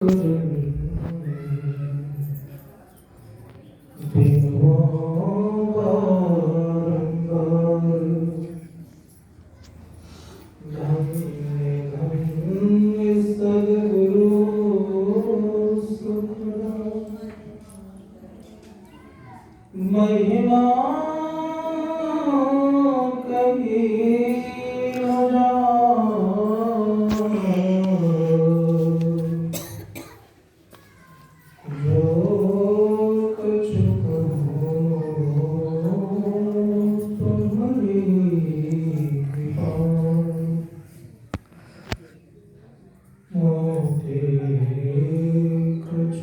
महिमा कभी हो जो कुछ तुम्हारी कृपा मोते कुछ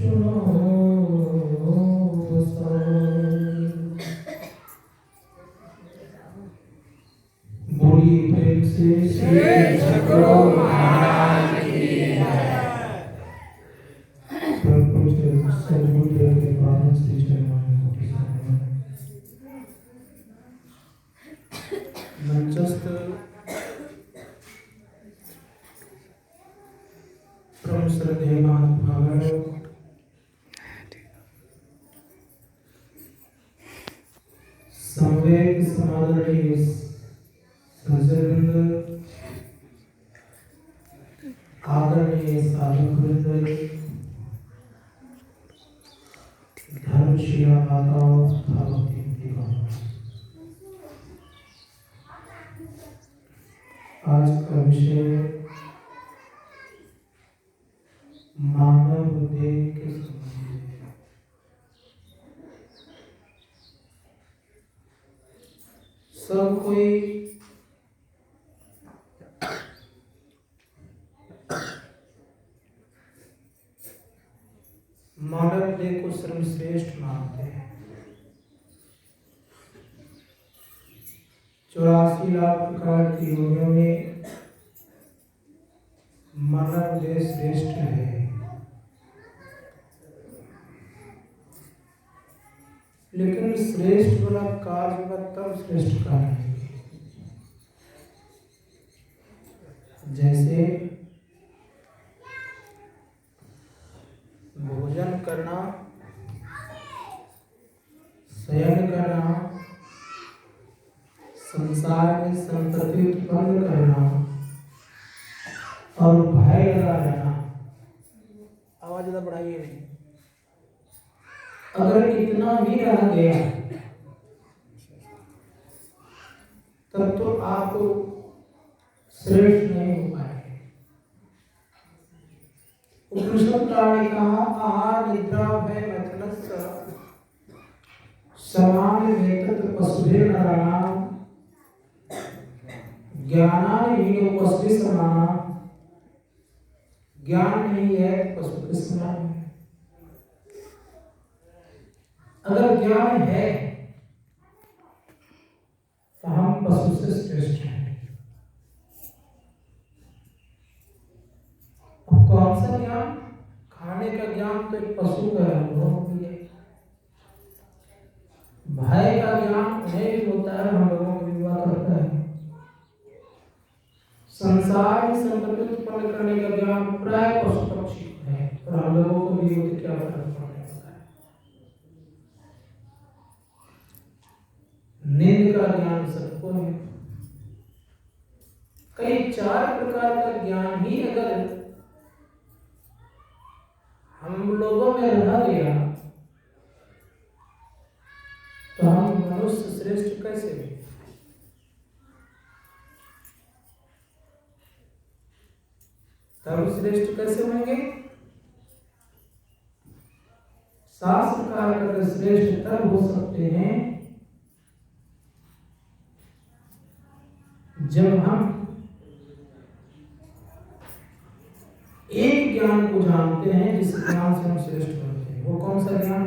बोली प्रेम से श्री सद्गुरु महाराज की सद्गुरुदेव के पावन श्री चरणों में मंचस्थ परम श्रद्धेय महानुभाव संवेद समादरणीय सज्जनवृंद, आदरणीय साधुवृंद, धर्मशिला माताओं तथा भक्तिगण, आज का विषय मानव देह के संबंध में। सब कोई मानव देह को सर्वश्रेष्ठ मानते हैं। 84 लाख प्रकार की योनियों में मानव देह श्रेष्ठ है। लेकिन श्रेष्ठ वाला कार्य तब श्रेष्ठ कार्य है जैसे भोजन करना, शयन करना, संसार में संतति उत्पन्न करना और भय लगा रहना। आवाज ज्यादा बढ़ाइए नहीं। अगर इतना भी रह गया तब तो आप श्रेष्ठ नहीं हो पाएंगे। उपनिषद ने कहा आहार निद्रा भय मैथुनस्य समान वेतत पशुभे नराणाम ज्ञानान हीनोपस्थित समाना। ज्ञान नहीं है पशु के समान है। अगर ज्ञान है तो हम पशु से श्रेष्ठ हैं। कौन सा ज्ञान? खाने का ज्ञान तो एक पशु का अनुभव भी है। भय का ज्ञान उन्हें भी होता है, हम लोगों को भी हुआ करता है। संसार में संपत्ति उत्पन्न करने का ज्ञान प्राय पशु पक्षी को है, और हम लोगों को भी होती क्या फर्क पड़ने वाला है। नींद का ज्ञान सबको है। कई 4 प्रकार का ज्ञान ही अगर हम लोगों में रह गया तो हम मनुष्य श्रेष्ठ कैसे हैं? सर्वश्रेष्ठ कैसे होंगे? शास्त्रकार अगर श्रेष्ठ तब हो सकते हैं जब हम एक ज्ञान को जानते हैं जिस ज्ञान से हम श्रेष्ठ बनते हैं। वो कौन सा ज्ञान है?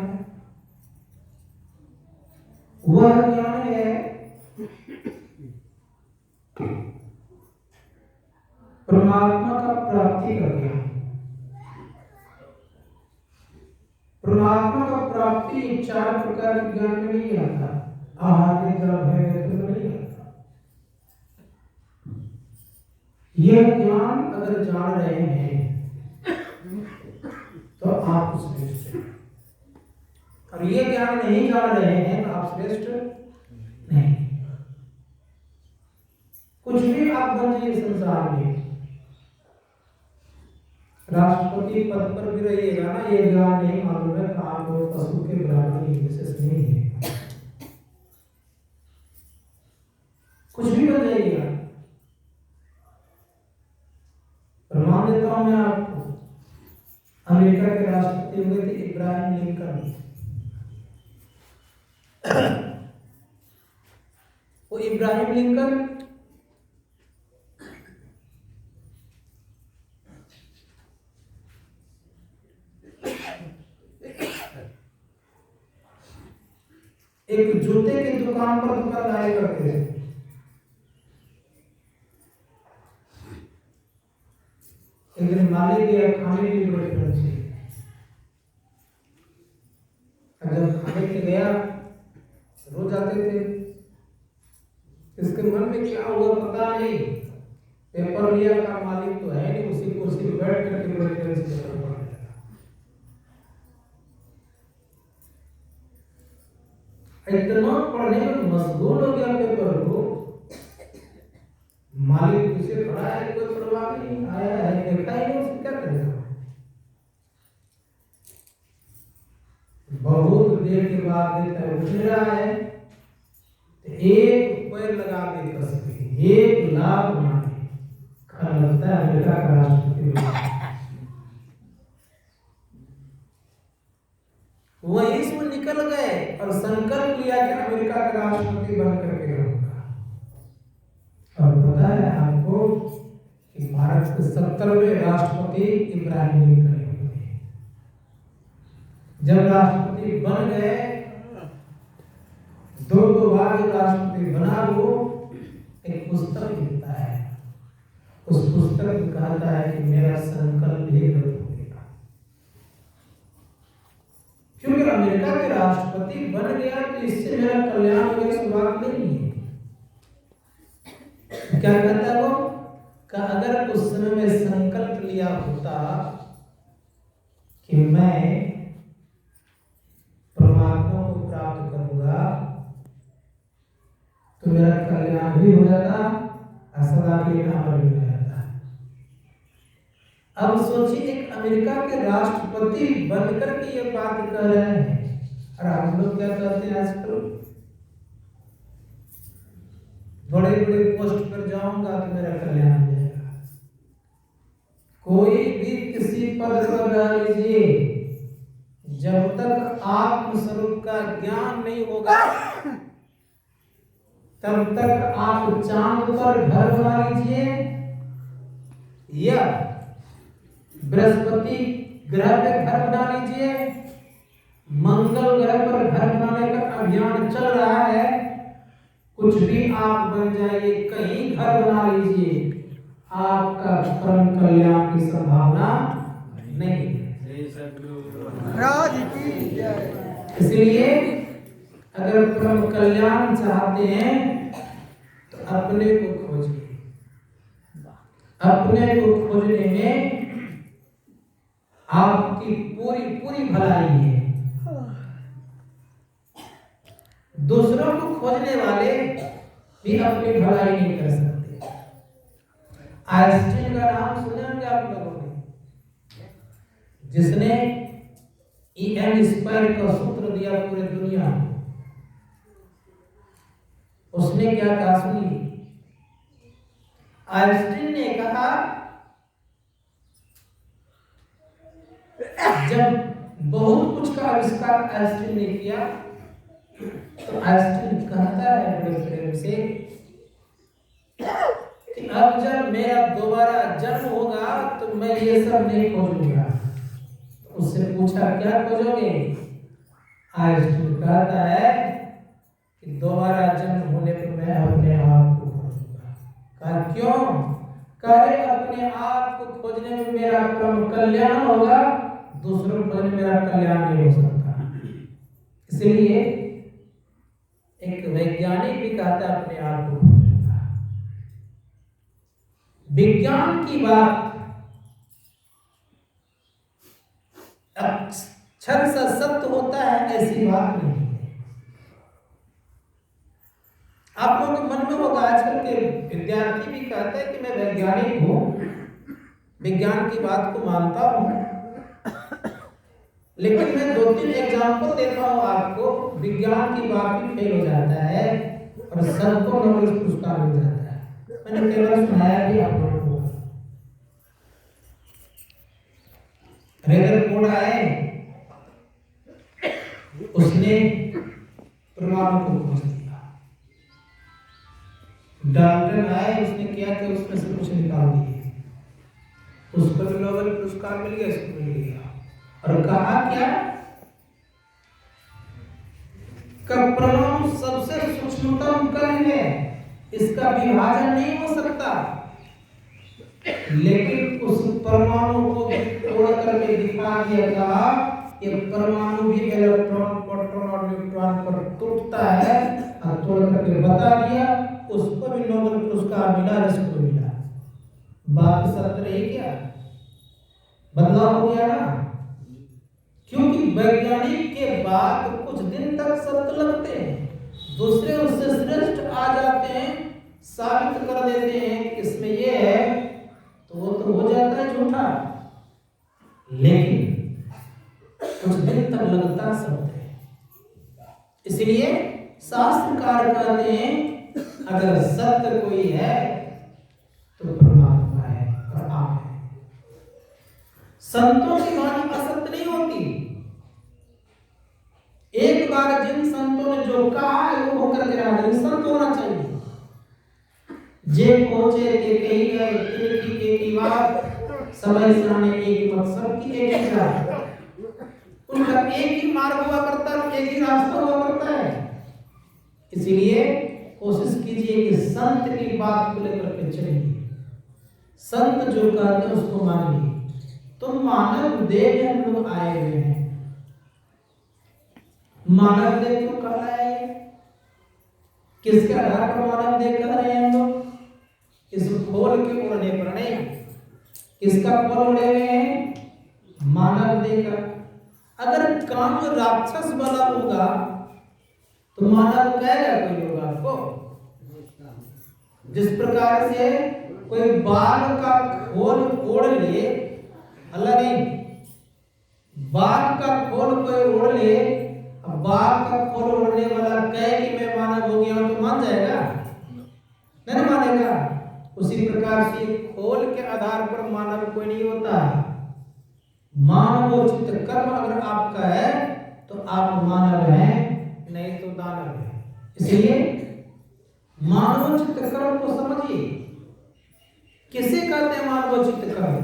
वह ज्ञान है परमात्मा का प्राप्ति का ज्ञान। परमात्मा का प्राप्ति 4 प्रकार के ज्ञान में नहीं आता। आहार निद्रा भय मैथुन नहीं आता। यह ज्ञान अगर जान रहे हैं आप श्रेष्ठ हैं, और ये ज्ञान नहीं जान रहे हैं तो आप श्रेष्ठ नहीं। कुछ भी आप बन जाइए संसार में, राष्ट्रपति पद पर भी रहिएगा ना, ये ज्ञान नहीं मालूम है कि आप लोग पशु के बराबर विशेष नहीं है, कुछ भी बन जाइएगा। प्रमाण देता हूं मैं आपको, अमेरिका के राष्ट्रपति हुए थे इब्राहिम लिंकन। वो इब्राहिम लिंकन एक जूते की दुकान पर दुकानदारी करते थे। एक दिन मालिक गया खाने की बड़ी प्रेम से, जब खाने के गया रोज आते थे, इसके मन में क्या हुआ पता नहीं, पेपर लिया का मालिक तो है नहीं, उसी कुर्सी पर बैठ करके बड़ी प्रेम से पेपर पढ़ रहा। इतना पढ़ने में मशगूल हो गया पेपर को, मालिक पीछे खड़ा है, कोई परवाह नहीं, आया है देखा ही नहीं, उससे क्या करेगा। बहुत देर के बाद देखता है उठ रहा है, तो एक पैर लगा के कस के 1 लाख मारे, लगता है अमेरिका का राष्ट्रपति। वहीं से निकल गए और संकल्प लिया कि अमेरिका का राष्ट्रपति बन करके रहूंगा। और पता है आपको कि भारत के 70वें राष्ट्रपति इब्राहिम लिंकन हुए। जब राष्ट्रपति बन गए, 2 बार जो राष्ट्रपति बना, वो एक पुस्तक लिखता है, उस पुस्तक में कहता है कि मेरा संकल्प ही रद्द हो गया, क्योंकि अमेरिका के राष्ट्रपति बन गया तो इससे मेरा कल्याण होने की बात नहीं है। क्या कहता है वो, कि अगर उस समय में संकल्प लिया होता कि मैं परमात्मा को प्राप्त करूंगा, तो मेरा कल्याण भी हो जाता और सदा के लिए अमर भी हो जाता। अब सोचिए, एक अमेरिका के राष्ट्रपति बनकर के ये बात कह रहे हैं, और हम लोग क्या कहते हैं आजकल, बड़े बड़े पोस्ट पर जाऊंगा तो मेरा कल्याण हो जाएगा। कोई भी किसी पद पर रह लीजिए, जब तक आत्मस्वरूप का ज्ञान नहीं होगा, तब तक आप चांद पर घर बना लीजिए या बृहस्पति ग्रह पे घर बना लीजिए, मंगल ग्रह पर घर बनाने का अभियान चल रहा है, कुछ भी आप बन जाइए, कहीं घर बना लीजिए, आपका परम कल्याण की संभावना नहीं। इसलिए अगर परम कल्याण चाहते हैं तो अपने को खोजिए, अपने को खोजने में आपकी पूरी पूरी भलाई है। दूसरों को खोजने वाले भी अपनी भलाई नहीं कर सकते। आइंस्टीन का नाम सुने होंगे आप लोगों ने, जिसने E_m² का सूत्र दिया पूरे दुनिया को। उसने क्या कहा सुनिए, आइंस्टीन ने कहा, जब बहुत कुछ का आविष्कार आइंस्टीन ने किया, तो आइंस्टीन कहता है बड़े प्रेम से कि अब जब मेरा दोबारा जन्म होगा तो मैं ये सब नहीं खोजूंगा। उससे पूछा क्या खोजोगे? आइंस्टीन कहता है कि दोबारा जन्म होने पर मैं अपने आप को खोजूंगा। कहा क्यों? कहे अपने आप को खोजने में मेरा परम कल्याण होगा, दूसरों को खोजने में मेरा कल्याण नहीं हो सकता। इसलिए एक वैज्ञानिक भी कहता है अपने आप को खोजूंगा। विज्ञान की बात क्षण सा सत्य होता है, ऐसी बात नहीं है। आप लोगों के मन में होगा, आजकल के विद्यार्थी भी कहते हैं कि मैं वैज्ञानिक हूं, विज्ञान की बात को मानता हूं, लेकिन मैं 2-3 एग्जाम्पल देता हूं आपको, विज्ञान की बात भी फेल हो जाता है और सबको नोबेल पुरस्कार मिल जाता है। मैंने केवल सुनाया भी आप लोगों को। रदरफोर्ड आए, उसने परमाणु को खोज दिया। डाल्टन आए, उसने किया कि उसमें से कुछ निकाल दिए, उसको भी नोबेल पुरस्कार मिल गया, उसको मिल गया। और कहा क्या, परमाणु सबसे सूक्ष्मतम कण है, इसका विभाजन नहीं हो सकता, लेकिन उस परमाणु को तोड़ करके दिखा दिया था, ये परमाणु भी इलेक्ट्रॉन, प्रोटॉन और न्यूट्रॉन पर टूटता है, और तोड़ करके बता दिया, उसको भी नोबेल पुरस्कार मिला, जिसको मिला। बात सत्य रही क्या? बदलाव हो गया ना, क्योंकि वैज्ञानिक के बात कुछ दिन तक सत्य लगते हैं, दूसरे उससे श्रेष्ठ आ जाते हैं, साबित कर देते हैं कि इसमें ये है, तो वो तो हो जाता है झूठा, लेकिन कुछ दिन तक लगता सत्य है। इसलिए शास्त्रकार कहते हैं अगर सत्य कोई है तो परमात्मा है और आप है। संतों की वाणी असत्य नहीं होती। एक बार जिन संतों ने जो कहा है वो होकर के रहा, संत होना चाहिए। जे पहुंचे के कही गए, एक ही बात, समय सामने एक मकसद की एक ही राह, उनका एक ही मार्ग हुआ करता है, एक ही रास्ता हुआ करता है। इसीलिए कोशिश कीजिए कि संत की बात को लेकर के चलिए, संत जो कहते हैं उसको मानिए। तो मानव देह में हम लोग आए हुए हैं, मानव देह क्यों कहलाया है? किसके आधार पर मानव देह कह रहे हैं हम लोग? इस खोल के उड़ने पर नहीं। किसका खोल उड़े हुए हैं? मानव देह का। अगर काम राक्षस वाला होगा तो मानव कहेगा कोई होगा आपको? जिस प्रकार से कोई बाघ का खोल ओढ़ ले, अल्लाह नहीं, बाघ का खोल कोई ओढ़ ले, अब बाघ का खोल ओढ़ने वाला कहे कि मैं मानव हो गया हूं, तो मान जाएगा? नहीं मानेगा। उसी प्रकार से खोल के आधार पर मानव कोई नहीं होता। मानवोचित कर्म अगर आपका है तो आप मानव हैं, नहीं तो दानव है। इसलिए मानवोचित कर्म को समझिए। किसे कहते हैं मानवोचित कर्म?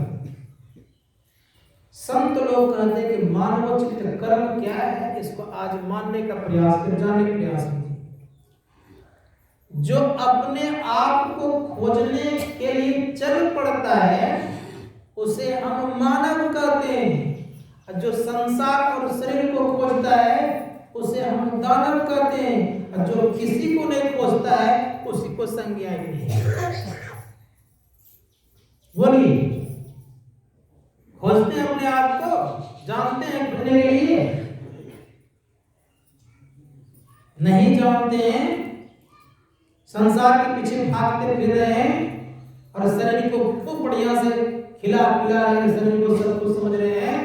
संत लोग कहते हैं कि मानवोचित कर्म क्या है, इसको आज मानने का प्रयास कर, जानने का प्रयास कीजिए। जो अपने आप को खोजने के लिए चल पड़ता है उसे हम मानव कहते हैं, जो संसार और शरीर को खोजता है उसे हम दानव कहते हैं, और जो किसी को नहीं खोजता है उसी को संज्ञा नहीं है। बोलिए, खोजते हैं अपने आप को, जानते हैं खोजने के लिए? नहीं जानते हैं, संसार के पीछे भागते फिर रहे हैं और शरीर को खूब बढ़िया से खिला पिला रहे हैं, शरीर को सब कुछ समझ रहे हैं।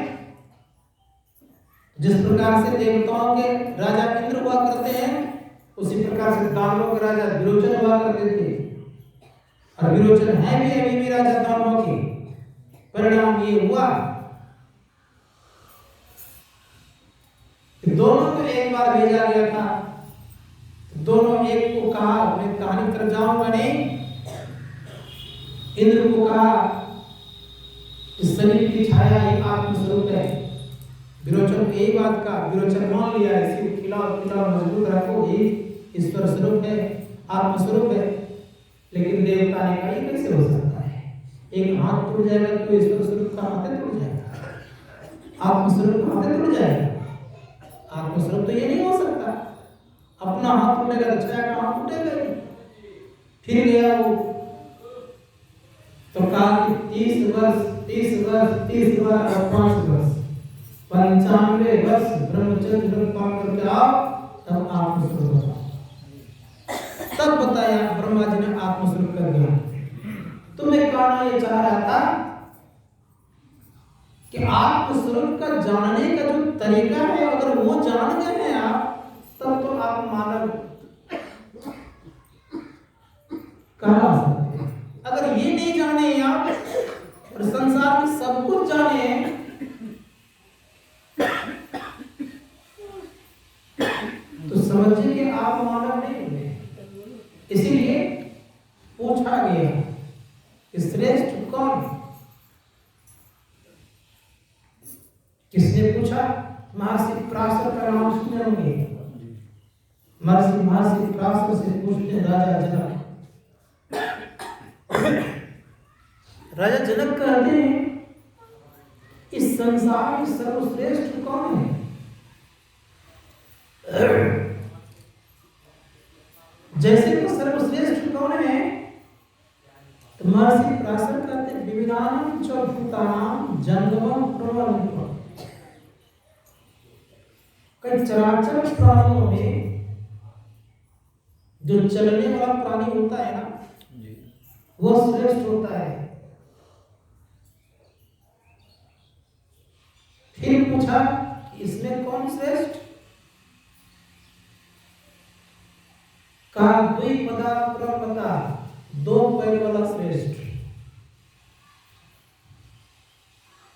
जिस प्रकार से देवताओं के राजा इंद्र हुआ करते हैं, उसी प्रकार से दानवों के राजा विरोचन हुआ करते थे, और विरोचन है भी अभी भी राजा दानवों के। परिणाम ये हुआ कि दोनों को एक बार भेजा गया था, दोनों एक को कहा मैं कहानी कर जाऊंगा नहीं, इंद्र को कहा इस शरीर की छाया एक आत्मस्वरूप है। विरोचन को यही बात का, विरोचन मान लिया, इसी खिलाओ मजबूत रखो, ये ईश्वर स्वरूप है, आत्मस्वरूप है। लेकिन देवता ने कहा ये कैसे हो सकता है? एक हाथ टूट जाएगा तो ईश्वर स्वरूप का हाथ टूट जाएगा, आत्मस्वरूप का हाथ टूट जाएगा। आत्मस्वरूप तो ये नहीं हो सकता, अपना हाथ टूटेगा तो छाया का हाथ टूटेगा। फिर गया वो तो कहा कि 30 वर्ष 30 वर्ष 30 वर्ष और 5 वर्ष 95 वर्ष ब्रह्मचर्य व्रत पालन करके आओ, तब आत्मस्वरूप बताओ। तब बताया ब्रह्मा जी ने आत्मस्वरूप का ज्ञान। तो मैं कहना ये चाह रहा था कि आत्मस्वरूप का जानने का जो तरीका है, अगर वो जान गए हैं आप, तब तो आप मानव कहा सकते हैं। अगर ये नहीं जाने आप और संसार में सब कुछ जाने हैं, तो समझिए कि आप मानव नहीं हुए। इसीलिए पूछा गया श्रेष्ठ कौन? किसने पूछा? महर्षि पराशर का नाम सुने होंगे। महर्षि पराशर से पूछते राजा जनक। राजा जनक कहते हैं इस संसार में सर्वश्रेष्ठ कौन है? जैसे तो सर्वश्रेष्ठ कौन है, तो महर्षि पराशर कहते हैं विविधानां च भूतानां जंगमं प्रवरन्ति। कई चराचर प्राणियों में जो चलने वाला प्राणी होता है ना, वो श्रेष्ठ होता है। फिर पूछा इसमें कौन श्रेष्ठ? कहा द्विपदा प्रपदा, दो पैर वाला श्रेष्ठ।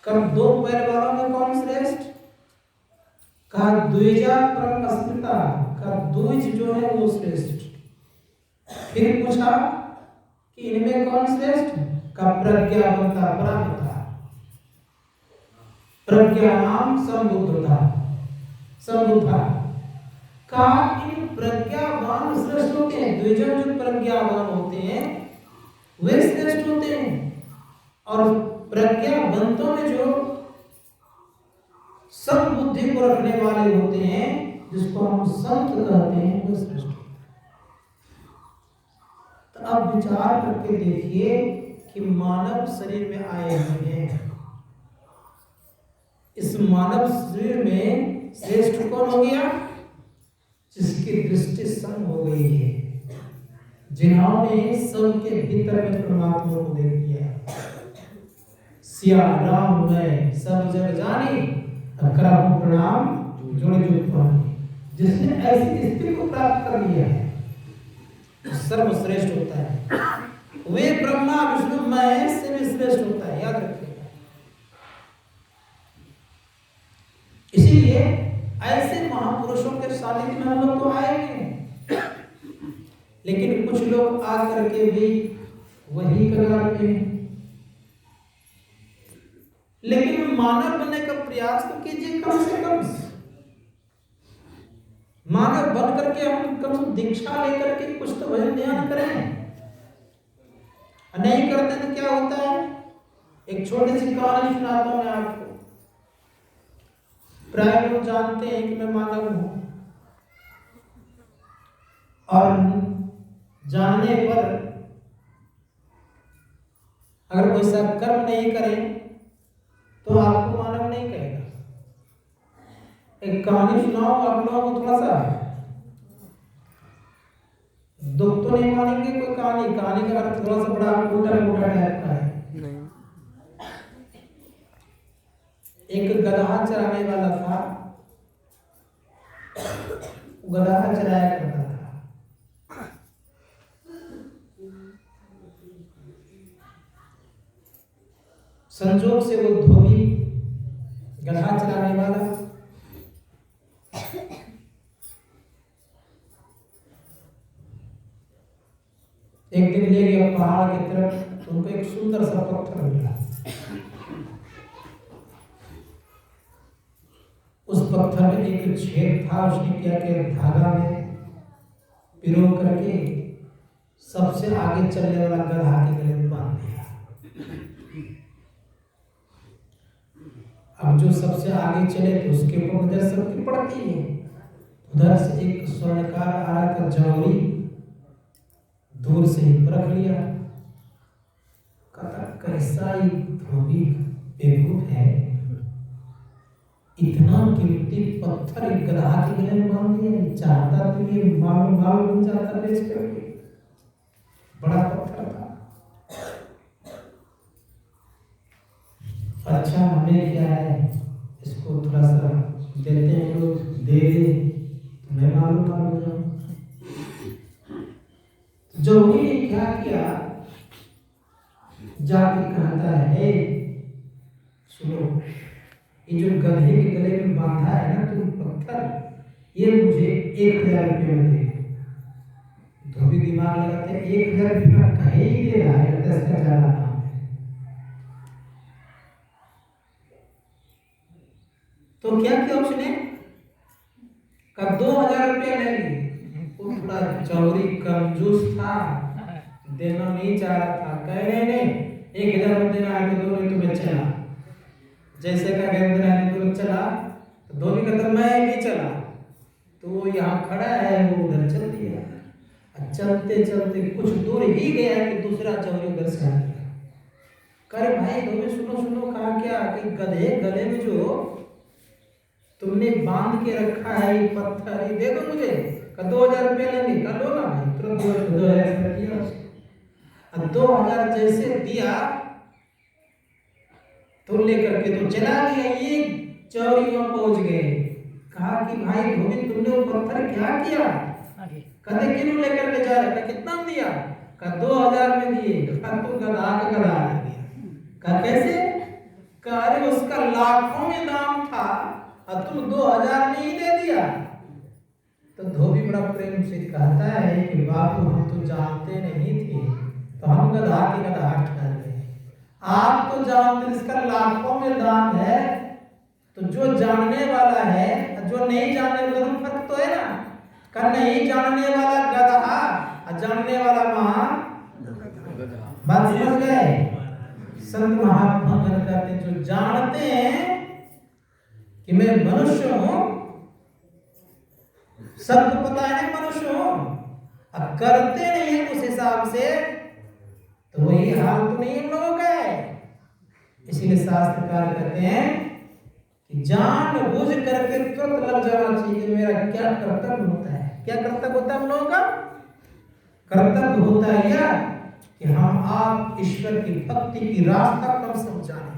कब दो पैर वालों में कौन श्रेष्ठ? कहा द्विजा परमस्मृता, का द्विज जो है वो श्रेष्ठ। फिर पूछा कि इनमें कौन श्रेष्ठ? का प्रज्ञावंता ब्राह्मणता, प्रज्ञानाम संबुद्धता, संबुद्धा। का इन प्रज्ञावान श्रेष्ठ होते हैं। द्विजन जो प्रज्ञावान होते हैं वे श्रेष्ठ होते हैं, और प्रज्ञावंतों में जो सब बुद्धि को रखने वाले होते हैं, जिसको हम संत कहते हैं, वो श्रेष्ठ। तो अब विचार करके देखिए कि मानव शरीर में आए हुए हैं, इस मानव शरीर में श्रेष्ठ कौन हो गया? जिसकी दृष्टि सम हो गई है, जिन्होंने सबके भीतर में परमात्मा को देख लिया। सिया राम मैं सब जग जानी, करहु प्रणाम जोड़े जुग पानी। जिसने ऐसी स्थिति को प्राप्त कर लिया है, सर्वश्रेष्ठ होता है। वे ब्रह्मा विष्णु महेश से भी श्रेष्ठ होता है, याद रखिएगा। इसीलिए ऐसे महापुरुषों के सानिध्य में हम लोग तो आएंगे, लेकिन कुछ लोग आकर के भी वही कगार पे। लेकिन मानव बनने का प्रयास तो कीजिए, कम से कम मानव बन करके हम कम से दीक्षा लेकर के कुछ तो भजन ध्यान करें। नहीं करते तो क्या होता है? एक छोटी सी कहानी सुनाता हूं मैं आपको। प्राय लोग जानते हैं कि मैं मानव हूं, और जानने पर अगर कोई सा कर्म नहीं करे तो आपको मानव नहीं कहेगा। एक कहानी सुनाओ आप लोगों को, थोड़ा सा दुख तो नहीं मानेंगे। कोई कहानी का अर्थ थोड़ा सा बड़ा उल्टा मोटा टाइप का है। एक गधा चराने वाला था, गधा चराया करता था। संजोग से वो धोबी गधा चराने वाला एक दिन ले गया पहाड़ की तरफ, उनको एक सुंदर सा पत्थर मिला। उस पत्थर में एक छेद था। उसने क्या किया, धागा में पिरो करके सबसे आगे चलने वाला गधा के गले में बांध दिया। अब जो सबसे आगे चले तो उसके ऊपर नजर सबकी पड़ती है। उधर से एक स्वर्णकार आ रहा था, जौहरी, दूर से ही परख लिया। कहता कैसा ही धोबी बेवकूफ है, इतना कीमती पत्थर एक गधा के गले में बांध दिया, चाहता तो ये माल माल बन जाता बेच करके, बड़ा पत्थर था। अच्छा हमें क्या है, इसको थोड़ा सा देते हैं लोग, दे दे मैं मालूम हो जाऊं। जोगी ने क्या किया, जाके कहता है सुनो, ये जो गधे के गले में बांधा है ना तुम पत्थर, ये मुझे 1000 रुपये में दे। धोबी दिमाग लगाते हैं 1000 रुपया कहीं ही दे रहा है, 10 का ज्यादा दाम है। तो क्या किया उसने, का 2000 रुपया ले ली। वो थोड़ा चौरी कंजूस था, देना नहीं चाह रहा था, कह नहीं 1000 रुपये देना है तो दो, नहीं तो मैं चला। जैसे का गंदना है चला, तो धोबी कहता मैं भी चला, तो वो यहाँ खड़ा है, वो उधर चल दिया। चलते चलते कुछ दूर ही गया कि दूसरा चौरी उधर से आ गया। करे भाई धोबी सुनो सुनो, कहा क्या कि गधे गले में जो तुमने बांध के रखा है ये पत्थर, ये दे दो मुझे। का 2000 रुपया लेंगे, का लो ना भाई, तुरंत 2000 दिया। 2000 जैसे दिया तो लेकर के तो चला गया। ये चौरी वहां पहुंच गए, कहा कि भाई धोबी तुमने वो पत्थर क्या किया, कहते क्यों लेकर के जा रहे, कितना दिया, कहा 2000 में दिए। कहा तू गधा के गधा आ गया। कहा कैसे, कहा अरे उसका लाखों में दाम था और तुम 2000 में ही दे दिया। तो धोबी बड़ा प्रेम से कहता है कि बापू हम तो जानते नहीं थे, तो हम गधा के गधा ठहर गए। आप तो जानते इसका लाखों में दाम है, तो जो जानने वाला है जो नहीं जानने वाला फर्क तो है ना। का नहीं जानने वाला गधा और जानने वाला महान, बात समझ गए। संत महात्मा कहते हैं जो जानते हैं कि मैं मनुष्य हूं, सबको पता है ना मनुष्य हूं, अब करते नहीं है उस हिसाब से, तो वही हाल तो नहीं हम लोगों का है। इसीलिए शास्त्रकार कहते हैं कि जान बुझ करके तुरंत लग जाना चाहिए कि मेरा क्या कर्तव्य होता है। क्या कर्तव्य होता है हम लोगों का, कर्तव्य होता है यह कि हम आप ईश्वर की भक्ति की रास्ता कम समझाएं,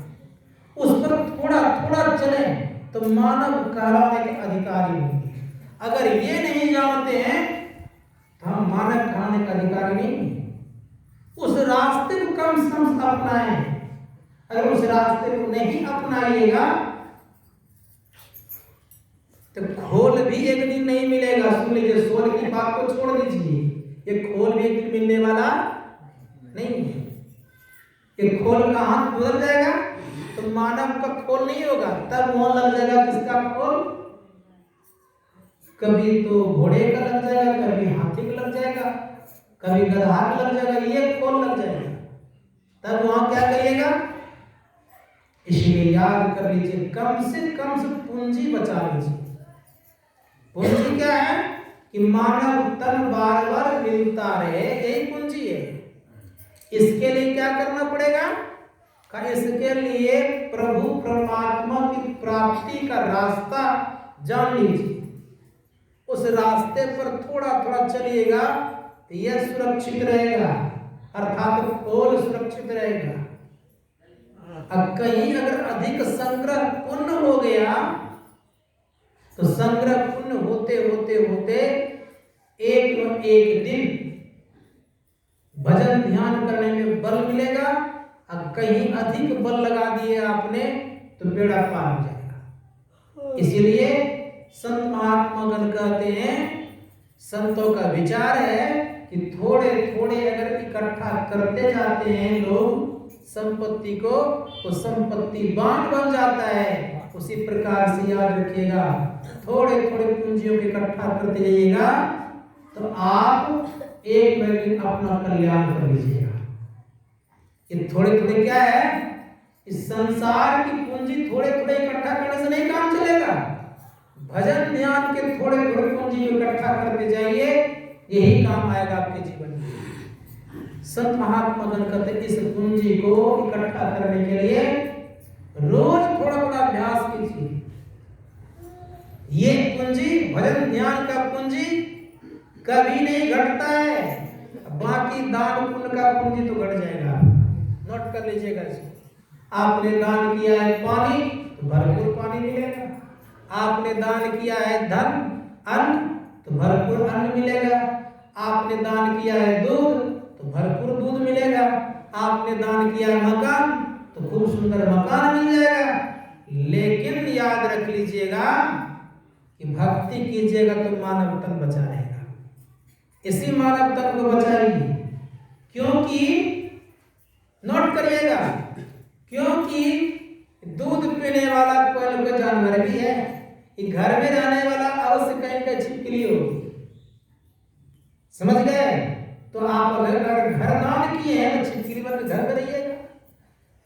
उस पर थोड़ा थोड़ा चले तो मानव कहलाने के अधिकारी होंगे। अगर ये नहीं जानते हैं तो हम मानव कहलाने का अधिकारी नहीं। उस रास्ते को कम से कम अपनाएं। अगर उस रास्ते को नहीं अपनाइएगा तो खोल भी एक दिन नहीं मिलेगा। सुन लीजिए, सोल की बात को छोड़ दीजिए, ये खोल भी एक दिन मिलने वाला नहीं है। ये खोल का हाथ बदल जाएगा तो मानव का खोल नहीं होगा, तब वहां लग जाएगा किसका खोल, कभी तो घोड़े का लग जाएगा, कभी हाथी का लग जाएगा, कभी गधा का लग जाएगा, ये खोल लग जाएगा, तब वहां क्या करिएगा। इसलिए याद कर लीजिए, कम से पूंजी बचा लीजिए। पूंजी क्या है कि मानव तन बार बार मिलता रहे, यही पूंजी है। इसके लिए क्या करना पड़ेगा, इसके लिए प्रभु परमात्मा की प्राप्ति का रास्ता जान लीजिए। उस रास्ते पर थोड़ा थोड़ा चलिएगा तो यह सुरक्षित रहेगा, अर्थात खोल सुरक्षित रहेगा। अब कहीं अगर अधिक संग्रह पुण्य हो गया तो संग्रह पुण्य होते होते होते एक न एक दिन भजन ध्यान करने में बल मिलेगा। अब कहीं अधिक बल लगा दिए आपने तो बेड़ा पार हो जाएगा। इसीलिए संत महात्मा गण कहते हैं, संतों का विचार है कि थोड़े थोड़े अगर इकट्ठा करते जाते हैं लोग संपत्ति को, तो संपत्ति बांध बन जाता है। उसी प्रकार से याद रखिएगा, थोड़े थोड़े पूंजियों को इकट्ठा करते जाइएगा तो आप एक न एक अपना कल्याण कर लीजिएगा। ये थोड़े थोड़े क्या है, इस संसार की पूंजी थोड़े थोड़े इकट्ठा करने से नहीं काम चलेगा। भजन ध्यान के थोड़े थोड़े पूंजी को इकट्ठा करते जाइए, यही काम आएगा आपके जीवन में। संत महात्मा गण कहते इस पूंजी को इकट्ठा करने के लिए रोज थोड़ा थोड़ा अभ्यास कीजिए। पूंजी भजन ध्यान का पूंजी कभी नहीं घटता है। बाकी दान पुण्य का पूंजी तो घट जाएगा। नोट कर लीजिएगा इसको। आपने दान किया है पानी तो भरपूर पानी मिलेगा। आपने दान किया है धन अन्न तो भरपूर अन्न मिलेगा। आपने दान किया है दूध तो भरपूर दूध मिलेगा। आपने दान किया है मकान तो खूब सुंदर मकान मिल जाएगा। लेकिन याद रख लीजिएगा कि भक्ति कीजिएगा तो मानव तन बचा रहेगा। इसी मानव तन को बचाइए, क्योंकि नोट करिएगा, क्योंकि दूध पीने वाला कोई न कोई जानवर भी है। घर में रहने वाला अवश्य कहीं का छिपकली होगी। समझ गए? तो आप अगर घर दान किए हैं तो छिपकली बन के घर में रहिएगा।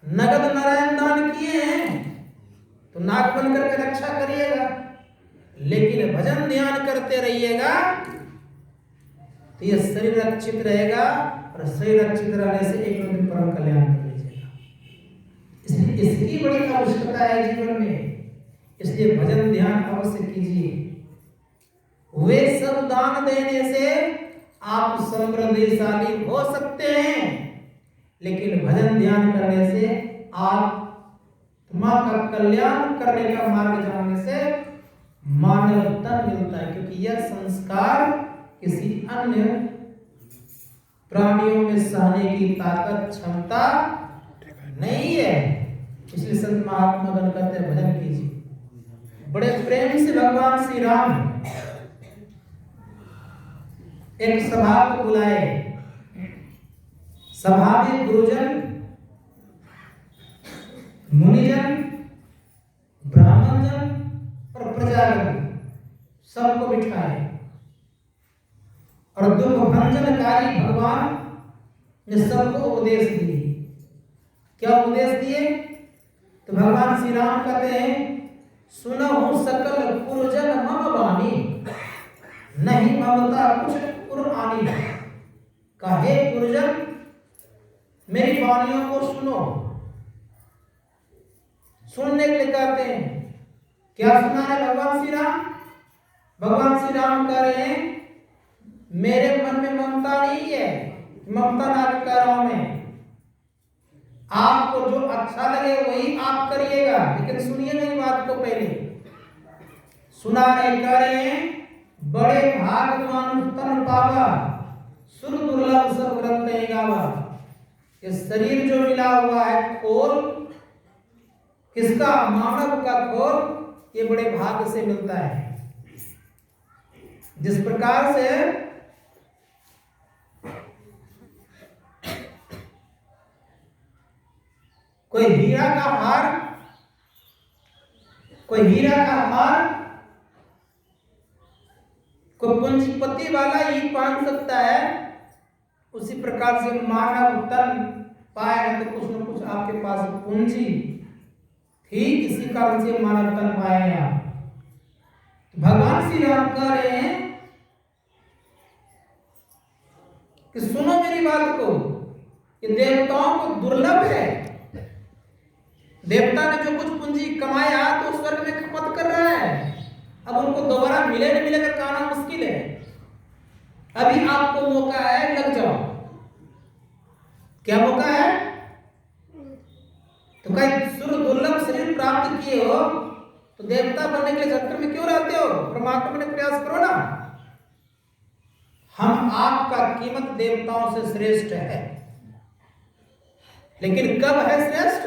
नगद नारायण दान किए हैं तो नाग बन करके रक्षा करिएगा। लेकिन भजन ध्यान करते रहिएगा तो यह शरीर रक्षित रहेगा, और शरीर रक्षित रहने से एक दिन परम कल्याण कर लीजिएगा। इसकी बड़ी आवश्यकता है जीवन में। इसलिए भजन ध्यान अवश्य कीजिए। वे सब दान देने से आप समृद्धिशाली हो सकते हैं, लेकिन भजन ध्यान करने से आत्मा का कल्याण करने का मार्ग जानने से मानव तन मिलता है। क्योंकि यह संस्कार किसी अन्य प्राणियों में सहने की ताकत क्षमता नहीं है। इसलिए संत महात्मा गण कहते हैं भजन कीजिए। बड़े प्रेम से भगवान श्री राम एक सभा को बुलाए। सभा में गुरुजन, मुनिजन, ब्राह्मणजन और प्रजाजन सबको बिठाए और दुख भंजनकारी भगवान ने सबको उपदेश दिए। क्या उपदेश दिए? तो भगवान श्री राम कहते हैं, सुनहु सकल पुरजन मम वाणी, नहीं ममता कुछ पुरानी। कहे पुरजन मेरी वाणियों को सुनो। सुनने के लिए कहते हैं। क्या सुना है भगवान श्री राम? भगवान श्री राम कह रहे हैं मेरे मन में ममता नहीं है, ममता ना कर रहा हूं मैं। आपको जो अच्छा लगे वही आप करिएगा, लेकिन सुनिए मेरी बात को पहले। सुना रहे कह रहे हैं बड़े भाग मानुष तन पावा, सुर दुर्लभ सब ग्रंथ गावा। ये शरीर जो मिला हुआ है खोल किसका? मानव का खोल। ये बड़े भाग से मिलता है। जिस प्रकार से कोई हीरा का हार कोई पूंजीपति वाला ही पहन सकता है, उसी प्रकार से मानव तन पाए तो कुछ न कुछ आपके पास पूंजी थी, इसी कारण से मानव तन पाए आप। भगवान श्री राम कह रहे हैं कि सुनो मेरी बात को, कि देवताओं को दुर्लभ है। देवता ने जो कुछ पूंजी कमाया तो स्वर्ग में खपत कर रहा है। अब उनको दोबारा मिले नहीं मिलेगा कहना मुश्किल है। अभी आपको मौका है, लग जाओ। क्या मौका है? तो कहीं सुर दुर्लभ शरीर प्राप्त किए हो तो देवता बनने के चक्कर में क्यों रहते हो? परमात्मा ने प्रयास करो ना। हम आपका कीमत देवताओं से श्रेष्ठ है, लेकिन कब है श्रेष्ठ?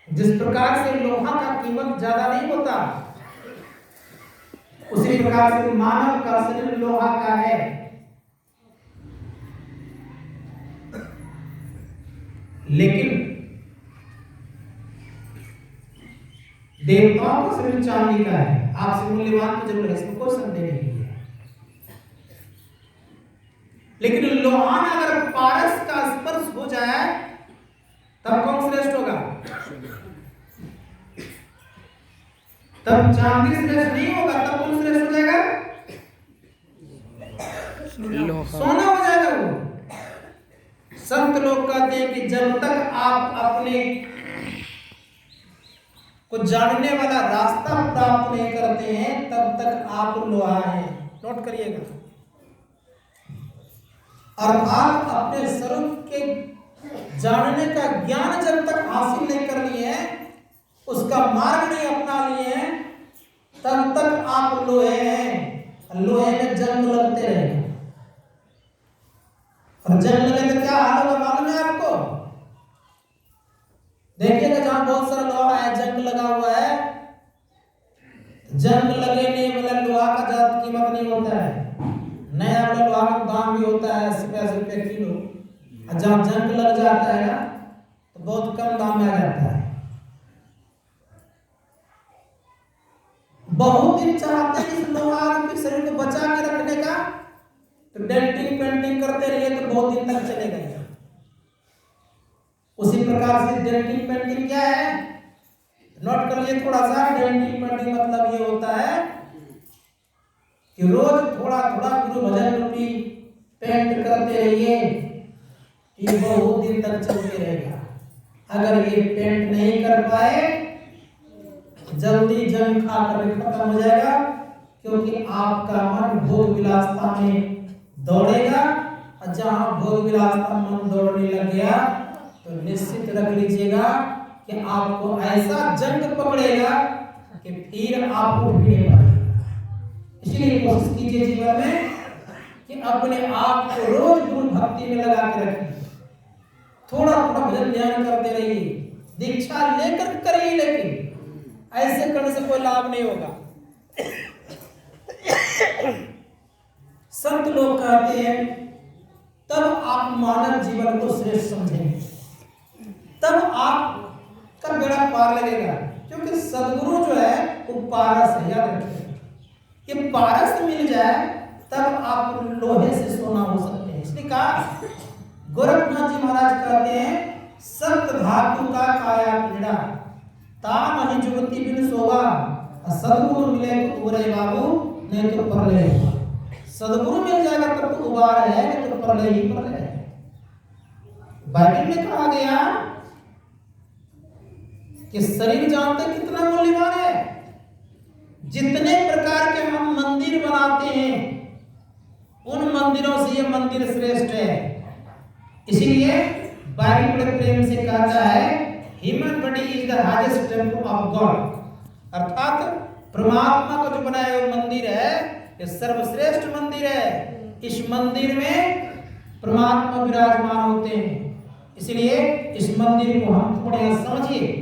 जिस प्रकार से लोहा का कीमत ज्यादा नहीं होता, उसी प्रकार से मानव का शरीर लोहा का है। लेकिन देवताओं का शरीर चांदी का है। आपसे मूल्यवान तो जरूर है, इसमें कोई संदेह नहीं है। लेकिन लोहा में अगर पारस का स्पर्श हो जाए तब कौन श्रेष्ठ होगा? तब चांदी श्रेष्ठ नहीं होगा, तब कौन श्रेष्ठ हो जाएगा? सोना हो जाएगा वो। संत लोग कहते हैं कि जब तक आप अपने को जानने वाला रास्ता प्राप्त नहीं करते हैं तब तक आप लोहा हैं। नोट करिएगा। और आप अपने स्वरूप के जानने का ज्ञान जब तक हासिल नहीं कर लिए हैं, उसका मार्ग नहीं अपना लिए हैं, तब तक आप लोहे हैं। लोहे में जंग लगते रहेंगे और जंग लगे तो क्या हाल होगा मालूम है आपको? देखिएगा जहां बहुत सारा लोहा है, जंग लगा हुआ है, जंग लगे नहीं बोले लोहा का ज्यादा कीमत नहीं होता है। नया वाला लोहा का दाम भी होता है 80 रुपये किलो, और जहां जंग लग जाता है ना तो बहुत कम दाम में आ जाता है। बहुत दिन चाहते हैं इस लोहा के शरीर को बचा के रखने का, तो डेंटिंग पेंटिंग करते रहिए तो बहुत दिन तक चलेगा। उसी प्रकार से डेंटिंग पेंटिंग क्या है, नोट कर लिए थोड़ा सा। डेंटिंग पेंटिंग मतलब ये होता है कि रोज थोड़ा थोड़ा गुरु भजन रूपी पेंट करते रहिए, ये बहुत दिन तक चलते रहेगा। अगर ये पेंट नहीं कर पाए, जल्दी जंग खा कर खत्म हो जाएगा, क्योंकि आपका मन भोग विलासता में दौड़ेगा, और जहां भोग विलासता मन दौड़ने लग गया तो निश्चित रख लीजिएगा कि आपको ऐसा जंग पकड़ेगा कि फिर आपको भी नहीं पाएगा। इसलिए कोशिश कीजिए जीवन में कि अपने आप को रोज गुरु भक्ति में लगा के रखिए, थोड़ा थोड़ा भजन ध्यान करते रहिए, दीक्षा लेकर करिए, लेकिन ऐसे करने से कोई लाभ नहीं होगा। संत लोग कहते हैं तब आप मानव जीवन को श्रेष्ठ समझेंगे, तब आपका बेड़ा पार लगेगा। क्योंकि सदगुरु जो है वो पारस है, याद रखिए, ये पारस मिल जाए तब आप लोहे से सोना हो सकते हैं। इसलिए कहा गोरखनाथ जी महाराज कहते हैं सत्य धातु का काया पीड़ा, ताम ही जुगती बिन सोवा, सदगुरु मिले तो उबरे बाबू, नहीं तो परले। सदगुरु मिल जाएगा तब तो उबार है, नहीं तो परले ही परले है। बाइबल में कहा गया कि शरीर जानते कितना मूल्यवान है। जितने प्रकार के हम मंदिर बनाते हैं, उन मंदिरों से ये मंदिर श्रेष्ठ है। इसीलिए बाइबल बड़े प्रेम से कहता है human body is the highest temple of God, अर्थात परमात्मा का जो बनाया हुआ मंदिर है ये सर्वश्रेष्ठ मंदिर है। इस मंदिर में परमात्मा विराजमान होते हैं। इसलिए इस मंदिर को हम थोड़ा समझिए।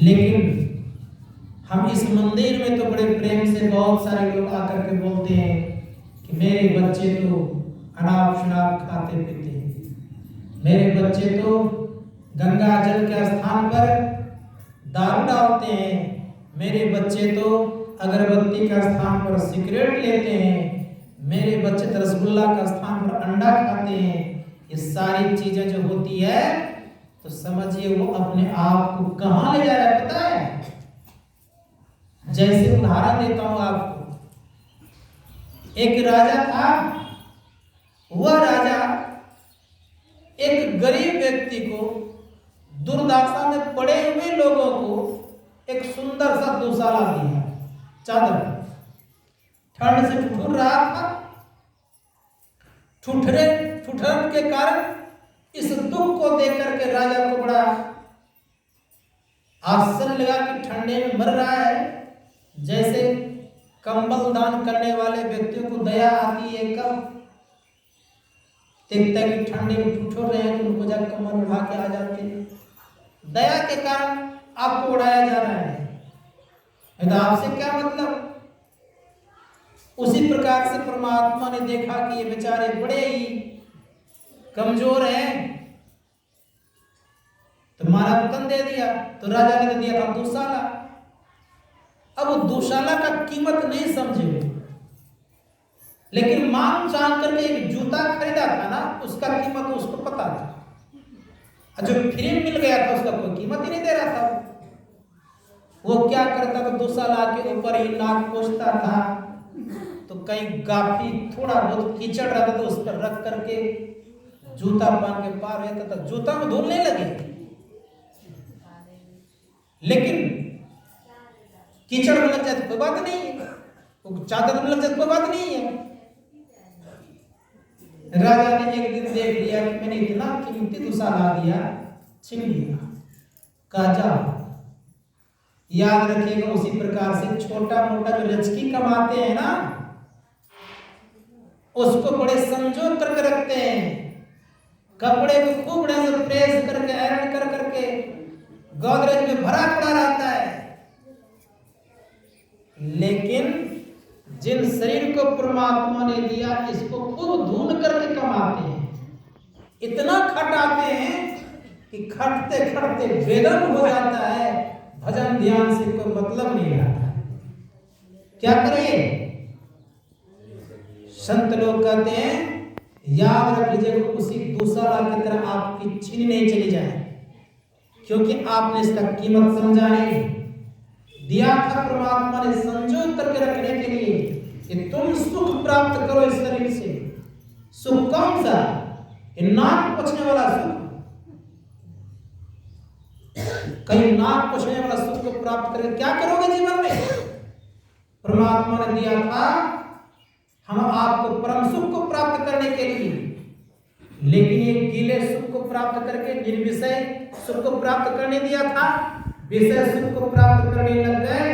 लेकिन हम इस मंदिर में तो बड़े प्रेम से बहुत सारे लोग आकर के बोलते हैं कि मेरे बच्चे तो अनाप शनाप खाते पीते हैं, मेरे बच्चे तो गंगा जल के स्थान पर दारू डालते हैं, मेरे बच्चे तो अगरबत्ती का स्थान पर सिगरेट लेते हैं, मेरे बच्चे तो रसगुल्ला का स्थान पर अंडा खाते हैं। ये सारी चीजें जो होती है तो समझिए वो अपने आप को कहां ले जा रहा है, पता है? जैसे उदाहरण देता हूं आपको, एक राजा था। वह राजा एक गरीब व्यक्ति को, दुर्दशा में पड़े हुए लोगों को एक सुंदर सा दुशाला दिया, चादर। ठंड से ठुठुर रहा था, ठुठरन के कारण इस दुख को देख करके राजा को बड़ा आश्चर्य लगा कि ठंडे में मर रहा है। जैसे कंबल दान करने वाले व्यक्तियों को दया आती है, कब देखता है कि ठंडे में ठुठुर रहे हैं तो उनको जाकर कंबल उठा के आ जाते हैं। दया के कारण आपको उड़ाया जा रहा है, तो आपसे क्या मतलब? उसी प्रकार से परमात्मा ने देखा कि ये बेचारे बड़े ही कमजोर हैं, तो मारा वतन दे दिया। तो राजा ने दिया था दुशाला। अब वो दुशाला का कीमत नहीं समझे, लेकिन मांग चाह करके एक जूता खरीदा था ना, उसका कीमत उसको पता था। जो फ्री मिल गया था उसका कोई कीमत ही नहीं दे रहा था। वो क्या करता था, दुशाला के ऊपर ही नाक पोंछता था, तो कहीं गाफी थोड़ा बहुत कीचड़ रहता तो उस पर रख करके जूता पहन के पार हुए तब जूता में धूल नहीं लगे, लेकिन कीचड़ में लग जाए तो कोई बात नहीं है, चादर में लग जाए तो कोई बात नहीं है। राजा ने एक दिन देख लिया कि मैंने इतना कीमती दूसरा ला दिया, छीन लिया, कहा जाओ। याद रखिएगा उसी प्रकार से छोटा मोटा जो रचकी कमाते हैं ना, उसको बड़े संजो करके रखते हैं, कपड़े को खूब ढंग से प्रेस करके आयरन कर करके गोदरेज में भरा पड़ा रहता है। लेकिन जिन शरीर को परमात्मा ने दिया, इसको खूब धूल करके कमाते हैं, इतना खटाते हैं कि खटते खटते बेदम हो जाता है, भजन ध्यान से कोई मतलब नहीं रहता। क्या करिए? संत लोग कहते हैं याद रख लीजिए, उसी दूसरा की तरह आपकी छीनी नहीं चली जाए, क्योंकि आपने इसका कीमत समझा नहीं। दिया था परमात्मा ने संजो करके रखने के लिए कि तुम सुख प्राप्त करो इस शरीर से। सुख कौन सा? नाक पोंछने वाला सुख। कहीं नाक पोंछने वाला सुख को प्राप्त करके क्या करोगे जीवन में? परमात्मा ने दिया था हम आपको परम सुख को प्राप्त करने के लिए, लेकिन ये गीले सुख को प्राप्त करके निर्विषय सुख को प्राप्त करने दिया था, विषय सुख को प्राप्त करने लग गए।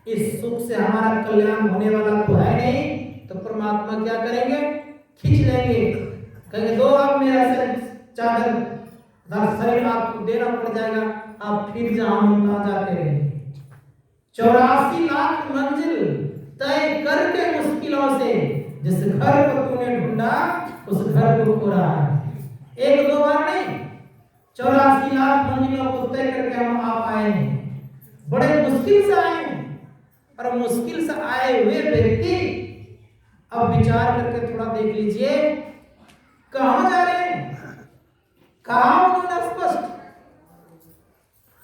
इस सुख से हमारा कल्याण होने वाला तो है नहीं, तो परमात्मा क्या करेंगे? खींच लेंगे, कहेंगे दो आप मेरा चादर, शरीर आपको देना पड़ जाएगा, आप फिर जहां हम कहां जाते रहेंगे। 84 लाख मंजिल तय करके मुश्किलों से जिस घर को तूने ढूंढा उस घर को खो रहा है। एक दो बार नहीं, 84 लाख मंजिलों को तय करके हम आ पाए हैं, बड़े मुश्किल से आए हैं। और मुश्किल से आए हुए व्यक्ति अब विचार करके थोड़ा देख लीजिए कहां जा रहे हैं, कहां उन्होंने स्पष्ट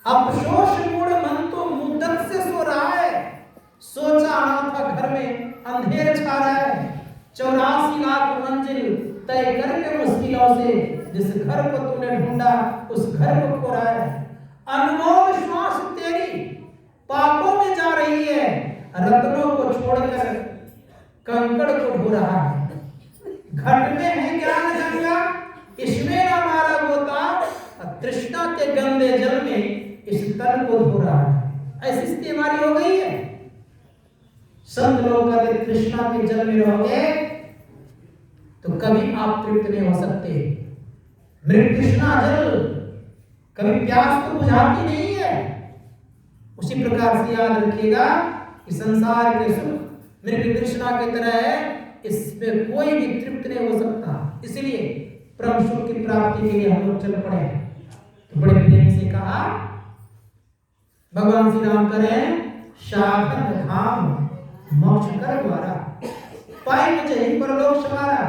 अफसोस मूड मन तो मुद्दत से सो रहा है, सोचा आना था घर में अंधेर छा रहा है। 84 लाख मंजिल तय करके मुश्किलों से जिस घर को तूने ढूंढा उस घर को खो रहा है। अनमोल श्वास तेरी पापों में जा रही है, रत्नों को छोड़कर कंकड़ को ढो रहा है। घट में है ज्ञान गंगा, इसमें न मारा गोता, तृष्णा के गंदे जल में इस तन को धो रहा है। ऐसी स्थिति हमारी हो गई है। संत लोग कहते तृष्णा के जल में रहोगे तो कभी आप तृप्त नहीं हो सकते। मृत तृष्णा जल कभी प्यास को बुझाती नहीं है। उसी प्रकार से याद रखिएगा कि संसार के सुख मृत तृष्णा की तरह है, इसमें कोई भी तृप्त नहीं हो सकता। इसलिए परम सुख की प्राप्ति के लिए हम लोग चल पड़े। तो बड़े प्रेम से कहा भगवान श्री राम करें साधन धाम मोक्ष कर द्वारा, पाई मुझे ही परलोक समारा।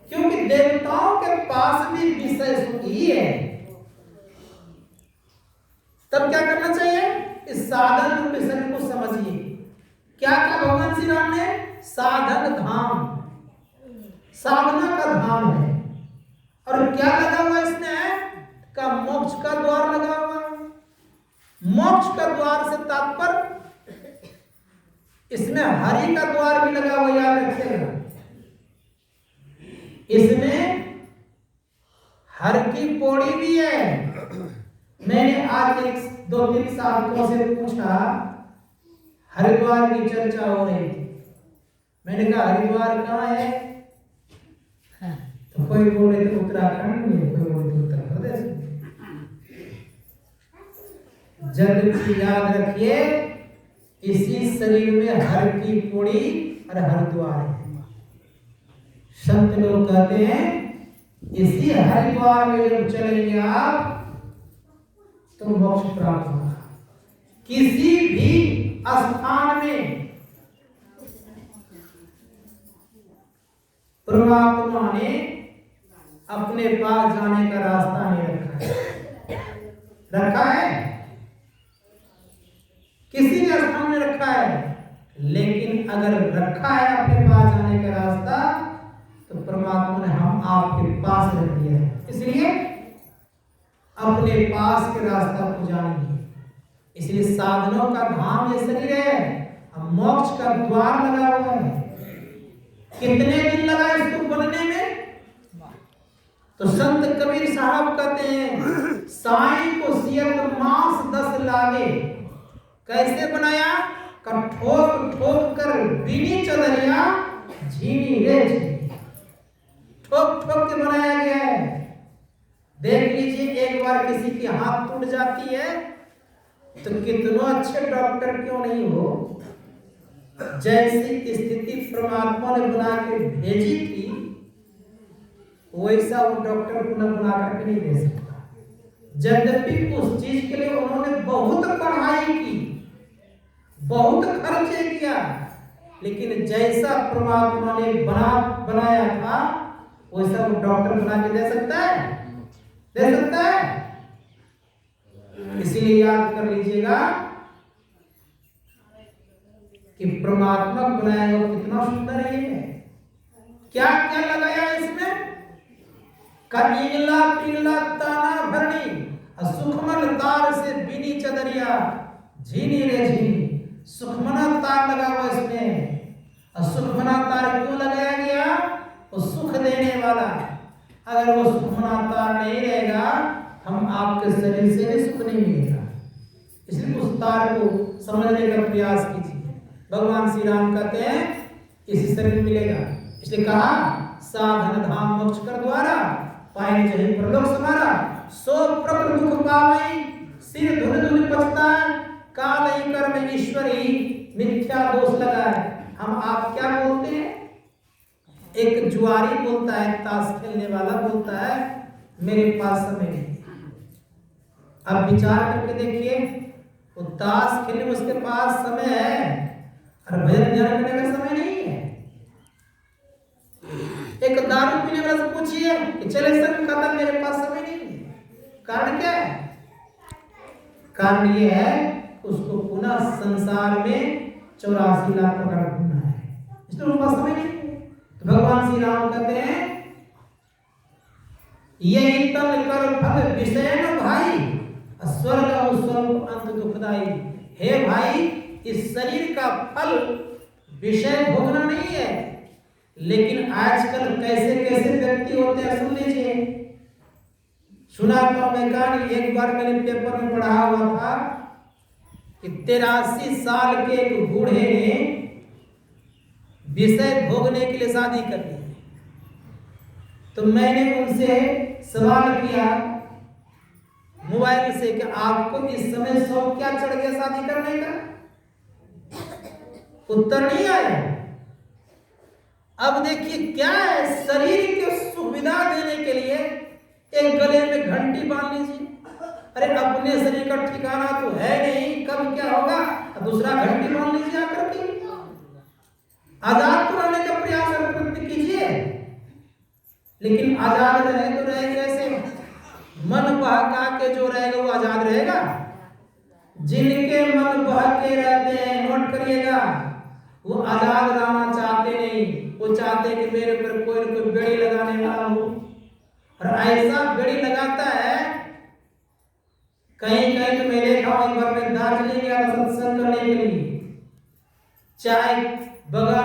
क्योंकि देवताओं के पास भी विषय सुख ही है। तब क्या करना चाहिए? इस साधन रूप विषय को समझिए। क्या कहा भगवान श्री राम ने? साधन धाम, साधना का धाम है। और क्या लगा हुआ इसमें? का मोक्ष का द्वार लगा हुआ है। मोक्ष का द्वार से तात्पर्य इसमें हरि का द्वार भी लगा हुआ, याद रखिएगा। इसमें हर की पौड़ी भी है। मैंने आज एक 2-3 साधकों से पूछा, हरिद्वार की चर्चा हो रही थी। मैंने कहा हरिद्वार कहाँ है? तो कोई बोले तो उत्तराखंड में, कोई बोले तो उत्तर प्रदेश में। जग की याद रखिए, इसी शरीर में हर की पौड़ी और हरिद्वार है। संत लोग कहते हैं इसी हरिद्वार में जब चलेंगे आप तो मोक्ष प्राप्त होगा। किसी भी स्थान में परमात्मा ने अपने पास जाने का रास्ता नहीं रखा है। रखा है? किसी भी स्थान में रखा है, लेकिन अगर रखा है अपने पास जाने का रास्ता तो परमात्मा ने हम आपके पास रख दिया है। मेरे पास के रास्ता को जानेंगे। इसलिए साधनों का धाम ये शरीर है, अब मोक्ष का द्वार लगा हुआ है। कितने दिन लगा इसको बनने में? तो संत कबीर साहब कहते हैं, साईं को सियत मास 10 लागे। कैसे बनाया? ठोक ठोक कर बीनी चदरिया झीनी रे झीनी, ठोक ठोक के बनाया गया है। देख लीजिए, एक बार किसी की हाथ टूट जाती है तो कितनों अच्छे डॉक्टर क्यों नहीं हो, जैसी स्थिति परमात्मा ने बना के भेजी थी वैसा वो डॉक्टर को न बना करके नहीं दे सकता। यद्यपि उस चीज के लिए उन्होंने बहुत पढ़ाई की, बहुत खर्चे किया, लेकिन जैसा परमात्मा ने बनाया था वैसा वो डॉक्टर बना के दे सकता है? दे सकता है? इसीलिए याद कर लीजिएगा कि परमात्मा बनाया हुआ कितना सुंदर है। क्या क्या लगाया इसमें? इंगला पिंगला ताना भरनी, सुखमन तार से बीनी चदरिया झीनी रे झीनी। सुखमना तार लगा हुआ इसमें। और सुखमना तार क्यों लगाया गया? वो सुख देने वाला। अगर वो सुखमना तार नहीं रहेगा, हम आपके शरीर से भी सुख नहीं मिलेगा। इसलिए उस तार को समझने का प्रयास कीजिए। भगवान श्री राम कहते हैं इसी शरीर मिलेगा। इसलिए कहा, साधन धाम मोक्ष कर द्वारा, पाए चाहिए परलोक समारा। सो प्रभु दुख पावई, सिर धुन धुन पछताए, काल ही कर्म ईश्वरी मिथ्या दोष लगाए। हम आप क्या बोलते हैं? एक जुआरी बोलता है, ताश खेलने वाला बोलता है, मेरे पास समय नहीं। अब विचार करके देखिए, वो ताश खेलने में उसके पास समय है और भजन ध्यान करने का समय नहीं है। एक दारू पीने वाले से पूछिए कि चले सर, कहता मेरे पास समय नहीं है। कारण क्या है? कारण ये है उसको पुनः संसार में 84 लाख प्रकार घूमना है, इसलिए उनके पास समय नहीं है। तो भगवान श्री राम कहते हैं, यही तल कर फल विषय न भाई, स्वर्ग और स्वरूप अंत दुखदाई। हे भाई, इस शरीर का फल विषय भोगना नहीं है, लेकिन आजकल कैसे कैसे व्यक्ति होते हैं सुन लीजिए। सुना तो मैं कहानी, एक बार मैंने पेपर में पढ़ा हुआ था कि 83 साल के एक बूढ़े ने विषय भोगने के लिए शादी कर ली। तो मैंने उनसे सवाल किया मोबाइल से कि आपको इस समय शौक क्या चढ़ गया शादी करने का? उत्तर नहीं आया। अब देखिए क्या है, शरीर की सुविधा देने के लिए एक गले में घंटी बांध लीजिए। अरे अपने शरीर का ठिकाना तो है नहीं, कब क्या होगा, दूसरा घंटी बांध लीजिए आकर के। आजाद तो रहने का प्रयास कीजिए, लेकिन आजाद रहे तो रहे कैसे? मन बहका के जो रहेगा वो आजाद रहेगा। जिनके मन बहके रहते हैं, नोट करिएगा, वो आजाद रहना चाहते नहीं। वो चाहते कि मेरे पर कोई न कोई बेड़ी लगाने वाला हो, और ऐसा बेड़ी लगाता है। कहीं कहीं तो मैं देखा हूं, एक बार मैं दार्जिलिंग गया सत्संग करने के लिए, चाय बगान